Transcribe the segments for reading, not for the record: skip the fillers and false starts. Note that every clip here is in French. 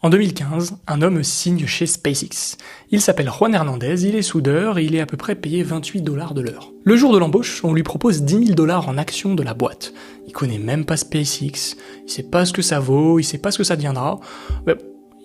En 2015, un homme signe chez SpaceX. Il s'appelle Juan Hernandez, il est soudeur et il est à peu près payé 28 $ de l'heure. Le jour de l'embauche, on lui propose 10 000 $ en actions de la boîte. Il connaît même pas SpaceX, il sait pas ce que ça vaut, il sait pas ce que ça deviendra, mais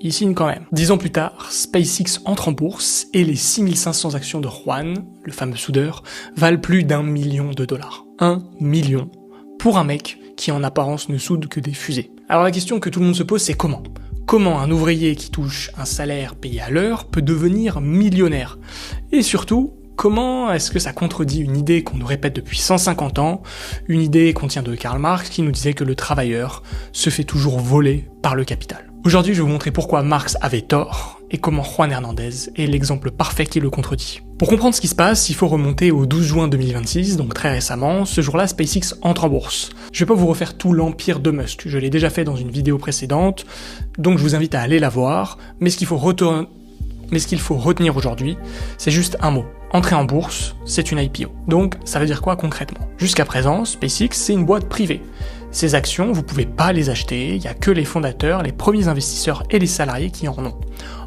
il signe quand même. 10 ans plus tard, SpaceX entre en bourse et les 6500 actions de Juan, le fameux soudeur, valent plus d'1 million de dollars. 1 million pour un mec qui en apparence ne soude que des fusées. Alors la question que tout le monde se pose, c'est comment ? Comment un ouvrier qui touche un salaire payé à l'heure peut devenir millionnaire? Et surtout, comment est-ce que ça contredit une idée qu'on nous répète depuis 150 ans, une idée qu'on tient de Karl Marx qui nous disait que le travailleur se fait toujours voler par le capital? Aujourd'hui, je vais vous montrer pourquoi Marx avait tort et comment Juan Hernandez est l'exemple parfait qui le contredit. Pour comprendre ce qui se passe, il faut remonter au 12 juin 2026, donc très récemment. Ce jour-là, SpaceX entre en bourse. Je vais pas vous refaire tout l'empire de Musk, je l'ai déjà fait dans une vidéo précédente, donc je vous invite à aller la voir, mais ce qu'il faut retenir aujourd'hui, c'est juste un mot. Entrer en bourse, c'est une IPO. Donc, ça veut dire quoi concrètement? Jusqu'à présent, SpaceX, c'est une boîte privée. Ces actions, vous pouvez pas les acheter, il y a que les fondateurs, les premiers investisseurs et les salariés qui en ont.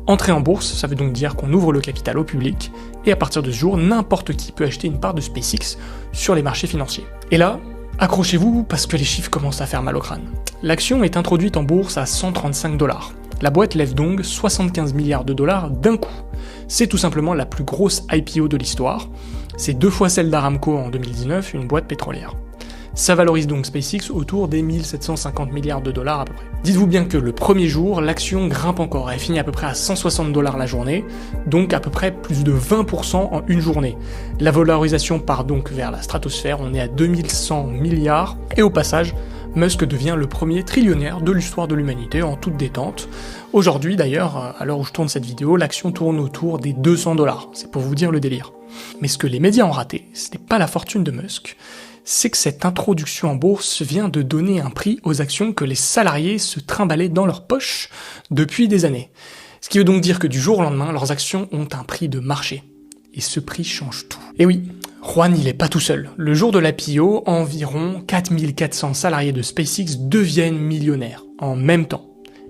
Entrer en bourse, ça veut donc dire qu'on ouvre le capital au public, et à partir de ce jour, n'importe qui peut acheter une part de SpaceX sur les marchés financiers. Et là, accrochez-vous parce que les chiffres commencent à faire mal au crâne. L'action est introduite en bourse à 135 $. La boîte lève donc 75 milliards de dollars d'un coup. C'est tout simplement la plus grosse IPO de l'histoire. C'est 2 fois celle d'Aramco en 2019, une boîte pétrolière. Ça valorise donc SpaceX autour des 1750 milliards de dollars à peu près. Dites-vous bien que le premier jour, l'action grimpe encore, elle finit à peu près à 160 $ la journée, donc à peu près plus de 20% en une journée. La valorisation part donc vers la stratosphère, on est à 2100 milliards, et au passage, Musk devient le premier trillionnaire de l'histoire de l'humanité en toute détente. Aujourd'hui d'ailleurs, à l'heure où je tourne cette vidéo, l'action tourne autour des 200 $, c'est pour vous dire le délire. Mais ce que les médias ont raté, ce n'est pas la fortune de Musk, c'est que cette introduction en bourse vient de donner un prix aux actions que les salariés se trimballaient dans leur poche depuis des années. Ce qui veut donc dire que du jour au lendemain, leurs actions ont un prix de marché. Et ce prix change tout. Et oui, Juan il est pas tout seul. Le jour de l'IPO, environ 4400 salariés de SpaceX deviennent millionnaires en même temps.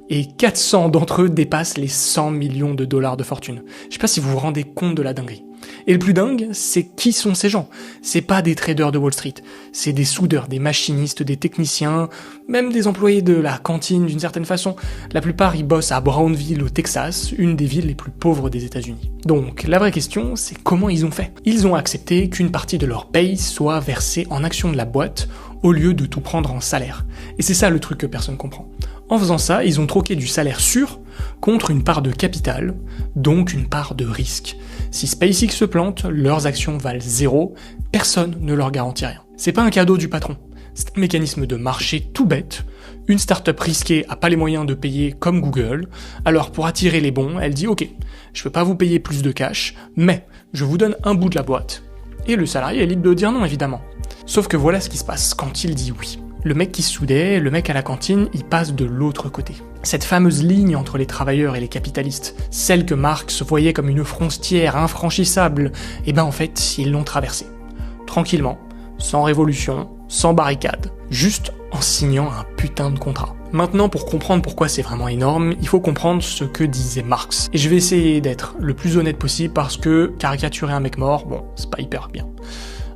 Et 400 d'entre eux dépassent les 100 millions de dollars de fortune. Je sais pas si vous vous rendez compte de la dinguerie. Et le plus dingue, c'est qui sont ces gens? C'est pas des traders de Wall Street, c'est des soudeurs, des machinistes, des techniciens, même des employés de la cantine d'une certaine façon. La plupart ils bossent à Brownsville au Texas, une des villes les plus pauvres des États-Unis. Donc la vraie question, c'est comment ils ont fait? Ils ont accepté qu'une partie de leur paye soit versée en actions de la boîte au lieu de tout prendre en salaire. Et c'est ça le truc que personne comprend. En faisant ça, ils ont troqué du salaire sûr contre une part de capital, donc une part de risque. Si SpaceX se plante, leurs actions valent 0, personne ne leur garantit rien. C'est pas un cadeau du patron, c'est un mécanisme de marché tout bête. Une startup risquée a pas les moyens de payer comme Google, alors pour attirer les bons, elle dit ok, je peux pas vous payer plus de cash, mais je vous donne un bout de la boîte. Et le salarié est libre de dire non évidemment. Sauf que voilà ce qui se passe quand il dit oui. Le mec qui soudait, le mec à la cantine, il passe de l'autre côté. Cette fameuse ligne entre les travailleurs et les capitalistes, celle que Marx voyait comme une frontière infranchissable, et ben en fait, ils l'ont traversée. Tranquillement, sans révolution, sans barricade, juste en signant un putain de contrat. Maintenant, pour comprendre pourquoi c'est vraiment énorme, il faut comprendre ce que disait Marx. Et je vais essayer d'être le plus honnête possible parce que caricaturer un mec mort, bon, c'est pas hyper bien.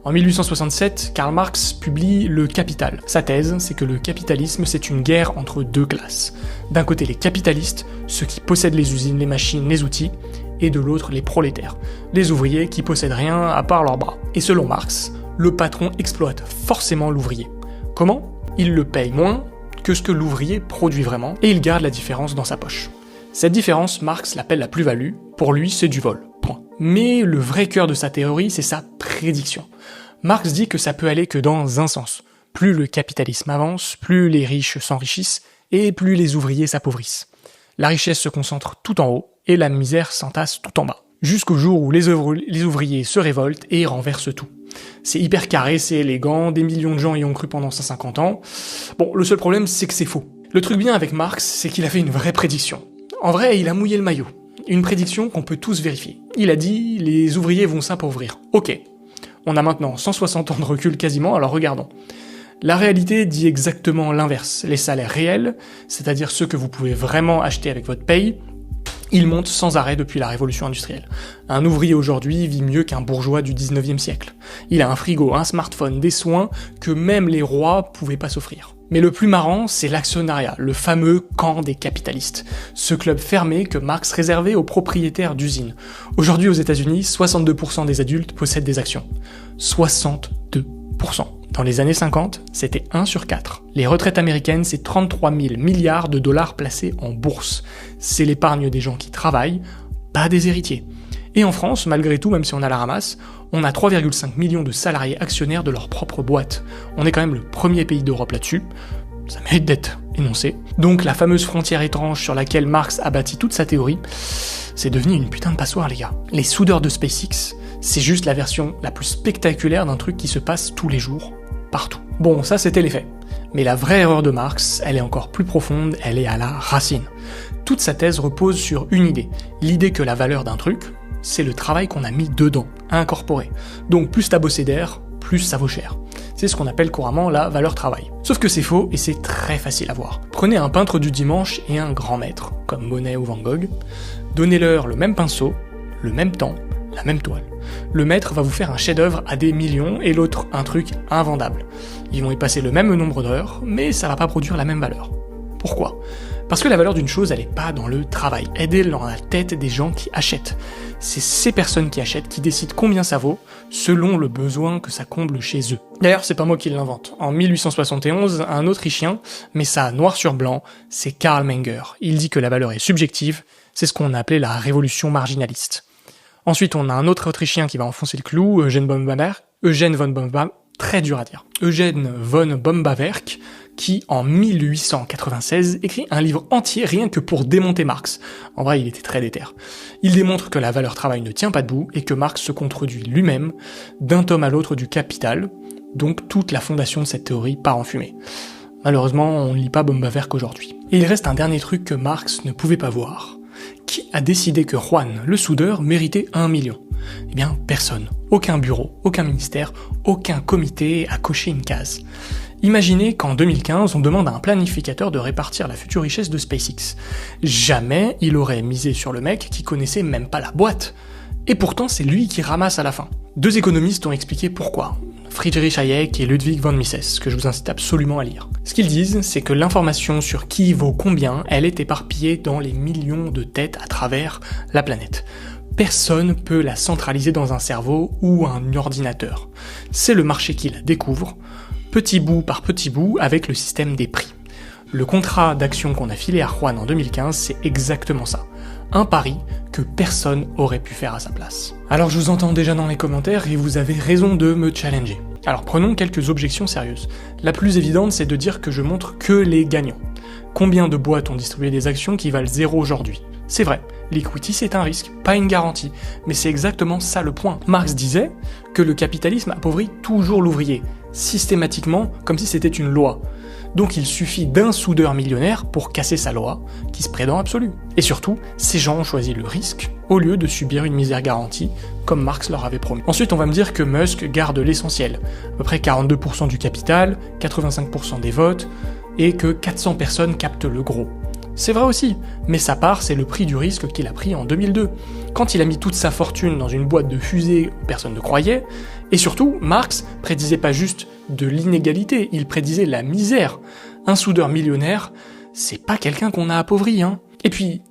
En 1867, Karl Marx publie Le Capital. Sa thèse, c'est que le capitalisme, c'est une guerre entre deux classes. D'un côté, les capitalistes, ceux qui possèdent les usines, les machines, les outils, et de l'autre, les prolétaires, les ouvriers qui possèdent rien à part leurs bras. Et selon Marx, le patron exploite forcément l'ouvrier. Comment? Il le paye moins que ce que l'ouvrier produit vraiment, et il garde la différence dans sa poche. Cette différence, Marx l'appelle la plus-value, pour lui c'est du vol, point. Mais le vrai cœur de sa théorie, c'est sa prédiction. Marx dit que ça peut aller que dans un sens. Plus le capitalisme avance, plus les riches s'enrichissent, et plus les ouvriers s'appauvrissent. La richesse se concentre tout en haut, et la misère s'entasse tout en bas. Jusqu'au jour où les ouvriers se révoltent et renversent tout. C'est hyper carré, c'est élégant, des millions de gens y ont cru pendant 150 ans. Bon, le seul problème, c'est que c'est faux. Le truc bien avec Marx, c'est qu'il a fait une vraie prédiction. En vrai, il a mouillé le maillot. Une prédiction qu'on peut tous vérifier. Il a dit, les ouvriers vont s'appauvrir. Ok. On a maintenant 160 ans de recul quasiment, alors regardons. La réalité dit exactement l'inverse. Les salaires réels, c'est-à-dire ceux que vous pouvez vraiment acheter avec votre paye, ils montent sans arrêt depuis la révolution industrielle. Un ouvrier aujourd'hui vit mieux qu'un bourgeois du 19e siècle. Il a un frigo, un smartphone, des soins que même les rois pouvaient pas s'offrir. Mais le plus marrant, c'est l'actionnariat, le fameux camp des capitalistes. Ce club fermé que Marx réservait aux propriétaires d'usines. Aujourd'hui aux États-Unis, 62% des adultes possèdent des actions. 62%. Dans les années 50, c'était 1 sur 4. Les retraites américaines, c'est 33 000 milliards de dollars placés en bourse. C'est l'épargne des gens qui travaillent, pas des héritiers. Et en France, malgré tout, même si on a la ramasse, on a 3,5 millions de salariés actionnaires de leur propre boîte. On est quand même le premier pays d'Europe là-dessus. Ça mérite d'être énoncé. Donc la fameuse frontière étrange sur laquelle Marx a bâti toute sa théorie, c'est devenu une putain de passoire, les gars. Les soudeurs de SpaceX, c'est juste la version la plus spectaculaire d'un truc qui se passe tous les jours, partout. Bon, ça c'était les faits. Mais la vraie erreur de Marx, elle est encore plus profonde, elle est à la racine. Toute sa thèse repose sur une idée. L'idée que la valeur d'un truc, c'est le travail qu'on a mis dedans, incorporé. Donc plus t'as bossé d'air, plus ça vaut cher. C'est ce qu'on appelle couramment la valeur travail. Sauf que c'est faux et c'est très facile à voir. Prenez un peintre du dimanche et un grand maître, comme Monet ou Van Gogh, donnez-leur le même pinceau, le même temps, la même toile. Le maître va vous faire un chef-d'œuvre à des millions et l'autre un truc invendable. Ils vont y passer le même nombre d'heures, mais ça va pas produire la même valeur. Pourquoi ? Parce que la valeur d'une chose, elle est pas dans le travail, elle est dans la tête des gens qui achètent. C'est ces personnes qui achètent qui décident combien ça vaut, selon le besoin que ça comble chez eux. D'ailleurs, c'est pas moi qui l'invente. En 1871, un Autrichien met ça noir sur blanc, c'est Karl Menger. Il dit que la valeur est subjective, c'est ce qu'on a appelé la révolution marginaliste. Ensuite, on a un autre Autrichien qui va enfoncer le clou, Eugène von Bombaverk, très dur à dire. Eugène von Bombaverk, qui, en 1896, écrit un livre entier rien que pour démonter Marx. En vrai, il était très déter. Il démontre que la valeur travail ne tient pas debout et que Marx se contredit lui-même d'un tome à l'autre du Capital, donc toute la fondation de cette théorie part en fumée. Malheureusement, on ne lit pas Bombaverk aujourd'hui. Et il reste un dernier truc que Marx ne pouvait pas voir. Qui a décidé que Juan, le soudeur, méritait 1 million ? Eh bien, personne. Aucun bureau, aucun ministère, aucun comité a coché une case. Imaginez qu'en 2015, on demande à un planificateur de répartir la future richesse de SpaceX. Jamais il aurait misé sur le mec qui connaissait même pas la boîte. Et pourtant, c'est lui qui ramasse à la fin. 2 économistes ont expliqué pourquoi. Friedrich Hayek et Ludwig von Mises, que je vous incite absolument à lire. Ce qu'ils disent, c'est que l'information sur qui vaut combien, elle est éparpillée dans les millions de têtes à travers la planète. Personne peut la centraliser dans un cerveau ou un ordinateur. C'est le marché qui la découvre, petit bout par petit bout, avec le système des prix. Le contrat d'action qu'on a filé à Juan en 2015, c'est exactement ça. Un pari que personne aurait pu faire à sa place. Alors je vous entends déjà dans les commentaires et vous avez raison de me challenger. Alors prenons quelques objections sérieuses. La plus évidente, c'est de dire que je montre que les gagnants. Combien de boîtes ont distribué des actions qui valent 0 aujourd'hui ? C'est vrai, l'equity c'est un risque, pas une garantie, mais c'est exactement ça le point. Marx disait que le capitalisme appauvrit toujours l'ouvrier, systématiquement, comme si c'était une loi. Donc il suffit d'un soudeur millionnaire pour casser sa loi, qui se prétend absolue. Et surtout, ces gens ont choisi le risque, au lieu de subir une misère garantie, comme Marx leur avait promis. Ensuite, on va me dire que Musk garde l'essentiel, à peu près 42% du capital, 85% des votes, et que 400 personnes captent le gros. C'est vrai aussi, mais sa part, c'est le prix du risque qu'il a pris en 2002. Quand il a mis toute sa fortune dans une boîte de fusées où personne ne croyait, et surtout, Marx prédisait pas juste de l'inégalité, il prédisait la misère. Un soudeur millionnaire, c'est pas quelqu'un qu'on a appauvri, hein. Et puis,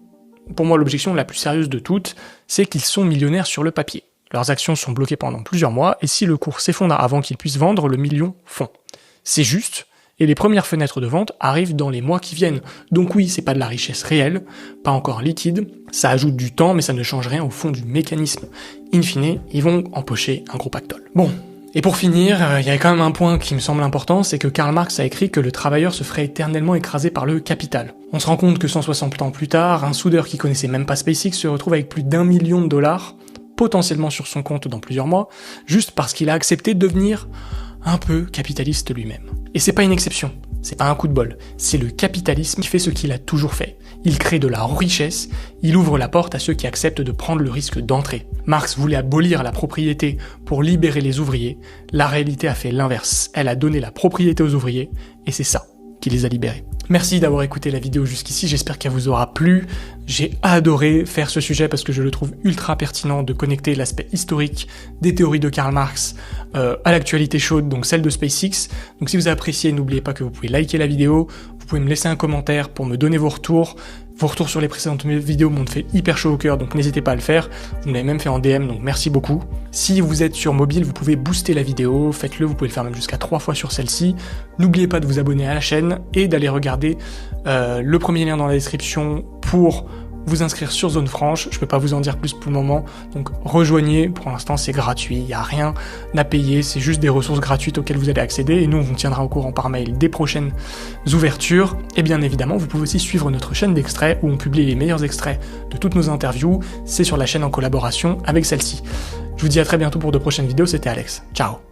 pour moi, l'objection la plus sérieuse de toutes, c'est qu'ils sont millionnaires sur le papier. Leurs actions sont bloquées pendant plusieurs mois, et si le cours s'effondre avant qu'ils puissent vendre, le million fond. C'est juste, et les premières fenêtres de vente arrivent dans les mois qui viennent. Donc oui, c'est pas de la richesse réelle, pas encore liquide, ça ajoute du temps, mais ça ne change rien au fond du mécanisme. In fine, ils vont empocher un gros pactole. Bon, et pour finir, il y a quand même un point qui me semble important, c'est que Karl Marx a écrit que le travailleur se ferait éternellement écraser par le capital. On se rend compte que 160 ans plus tard, un soudeur qui connaissait même pas SpaceX se retrouve avec plus d'1 million de dollars, potentiellement sur son compte dans plusieurs mois, juste parce qu'il a accepté de devenir un peu capitaliste lui-même. Et c'est pas une exception, c'est pas un coup de bol, c'est le capitalisme qui fait ce qu'il a toujours fait. il crée de la richesse, il ouvre la porte à ceux qui acceptent de prendre le risque d'entrer. Marx voulait abolir la propriété pour libérer les ouvriers, la réalité a fait l'inverse, elle a donné la propriété aux ouvriers, et c'est ça qui les a libérés. Merci d'avoir écouté la vidéo jusqu'ici, j'espère qu'elle vous aura plu. J'ai adoré faire ce sujet parce que je le trouve ultra pertinent de connecter l'aspect historique des théories de Karl Marx à l'actualité chaude, donc celle de SpaceX. Donc si vous avez apprécié, n'oubliez pas que vous pouvez liker la vidéo, vous pouvez me laisser un commentaire pour me donner vos retours. Vos retours sur les précédentes vidéos m'ont fait hyper chaud au cœur, donc n'hésitez pas à le faire. Vous me l'avez même fait en DM, donc merci beaucoup. Si vous êtes sur mobile, vous pouvez booster la vidéo, faites-le, vous pouvez le faire même jusqu'à 3 fois sur celle-ci. N'oubliez pas de vous abonner à la chaîne et d'aller regarder le premier lien dans la description pour vous inscrire sur Zone Franche. Je peux pas vous en dire plus pour le moment, donc rejoignez, pour l'instant c'est gratuit, il n'y a rien à payer, c'est juste des ressources gratuites auxquelles vous allez accéder, et nous on vous tiendra au courant par mail des prochaines ouvertures. Et bien évidemment, vous pouvez aussi suivre notre chaîne d'extraits où on publie les meilleurs extraits de toutes nos interviews, c'est sur la chaîne en collaboration avec celle-ci. Je vous dis à très bientôt pour de prochaines vidéos, c'était Alex, ciao.